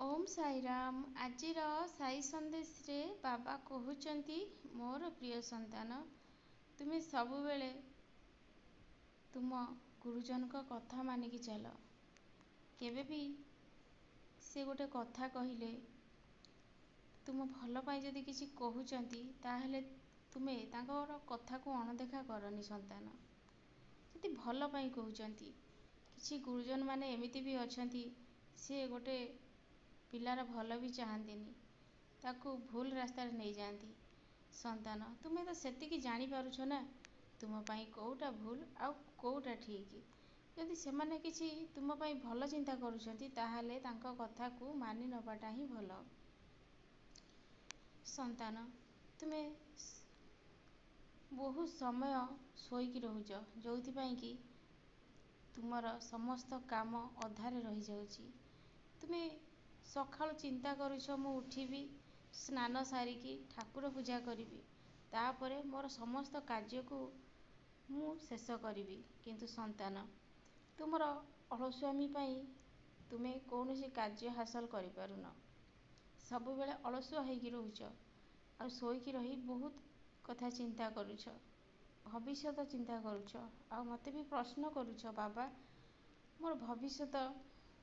ओम साईराम। आजिर साई संदेश रे बाबा कहउचंती मोर प्रिय संतान तुम्हें सबु बेले तुम गुरुजन को कथा मानिकी चल। केबे भी से गोटे कथा कहले तुम भल पाई जदि किसी कहउचंती ताहले तुमे तांकर कथा को अणदेखा करनी संतान। जदि भल पाई कहउचंती किसी गुरुजन माने एमिति भी अछंती से गोटे पिलार भल भी चाहंतीनी ताकू भूल रास्ता नहीं जाती। संतान तुम्हें तो सेतिकी जानी पारुछ ना तुम पाई कोउटा भूल आउ कोउटा ठीक। यदि से माने किसी तुम पाई भल चिंता करुछंती ताहाले तांको कथा को मानि नबाटा ही भल। संतान तुम्हें बहुत समय सोईकी रहुछ जोथि पाई कि तुमर समस्त काम अधारे रही जाउची। तुम्हें सकाळु चिंता करुछ मु उठिबी स्नान सारिकी ठाकुर पूजा करिबी तापरे मोर समस्त कार्य को मु शेष करिबी। किंतु संतान तुमर अलस्वामी पाई तुम्हें कौनसी कार्य हासिल करि पारुन। सबु बेले अलसुआ होइकी रहुछ आ सोईकी रही बहुत कथा चिंता करुछ भविष्यत चिंता करुछ आ मते भी प्रश्न करुछ बाबा मोर भविष्यत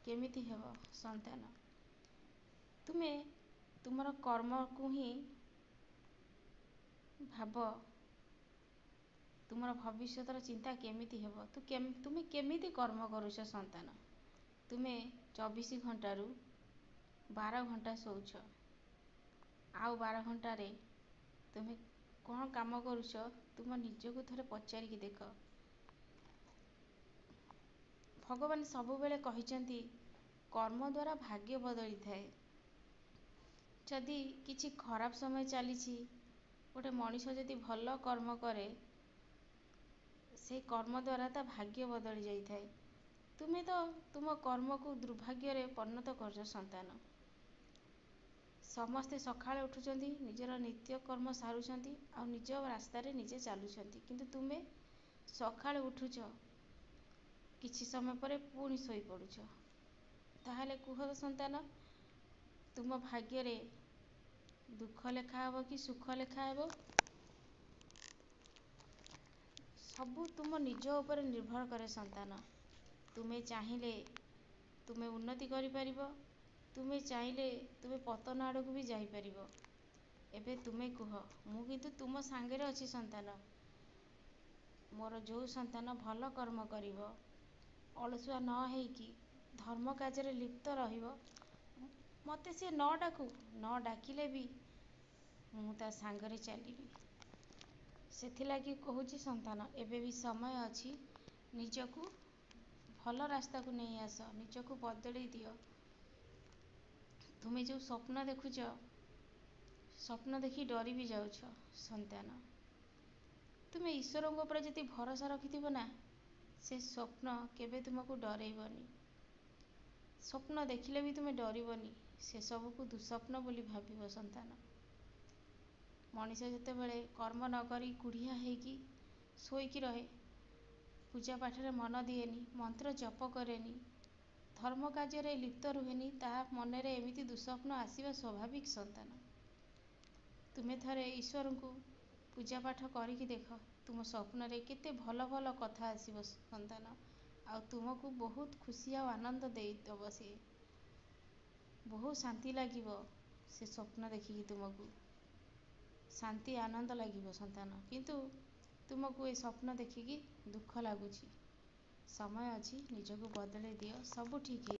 केमिति हेबो। संतान तुम्हें तुमर कर्म को ही भाव तुमर भविष्यतर चिंता केमिति हेबो तुम्हें केमिति कर्म करुछ। संतान तुम्हें 24 घंटा रु 12 घंटा सोउछ आउ 12 घंटा रे तुम्हें कौन काम करुछ तुम निज को थरे पचारिकी देख। भगवान सबु बेले कहिचंती कर्म द्वारा भाग्य बदली थाए। जदि किछि खराब समय चली गोटे मनीष जदि भल कर्म करे से कर्म द्वारा ता भाग्य बदली जाई थाए। तुम्हें तो तुम कर्म को दुर्भाग्य रे परिणत करछ। संतान समस्ते सकाळे उठुचंती निजर नित्य कर्म सारुचंती आ निज रास्ता रे निजे चालुचंती किंतु तुम्हें सकाळे उठुच किछि समय परे पुणी सोई पड़ुछ। ताहले कुह संतान तुम भाग्य रे दुख लेखा हबो कि सुख लेखा हबो सबु तुम निज ऊपर निर्भर करे। संतान तुम्हें चाहिए तुम्हें उन्नति करि परिबो तुम्हें चाहिए तुम्हें पतन आड़ को भी जाई परिबो। एबे तुम्हें कुह मु किंतु तुम सांगे रे अछि। संतान मोर जो संतान भल कर्म करिवो अलसुआ न हेकि धर्म कार्य लिप्त रहिबो मते से न डाकू न डाकिले भी मु ता सांगरे चलिबी। सेथिलागि कहूची संतान एबे भी समय अछि निजको भल रास्ता को नहीं आस निजको बदली दियो। तुम्हें जो स्वप्न देखुच स्वप्न देखी डरी भी जाउछ। संतान तुम्हें ईश्वर ऊपर जदि भरोसा रखिथिबो ना से स्वप्न केबे तुमको डरेइबनी। स्वप्न देखिले भी तुम्हें डरिबनी से सबू को दुस्वप्न बोली भाबिबो। संतान मनीष जते बेले कर्म न करी कुढ़िया हेकी सोईकी रहे पूजा पाठ रे मन दिएनी मंत्र जप करेनी धर्म कार्य रे लिप्त रुहेनी ता मन रे एमिति दुस्वप्न आसीबा स्वाभाविक। संतान तुम्हें थरे ईश्वर को पूजा पाठ करिकी देख तुम स्वप्न रे केते भल भल कथा आसीबो। संतान आ तुमको बहुत खुशी आ आनंद देई दबो से बहुत शांति लागिबो से स्वप्न देखिकी तुमको शांति आनंद लागिबो। संतान किंतु तुमको ए स्वप्न देखिकी दुख लागुची समय अछि निजको बदले दियो सबु ठीक है।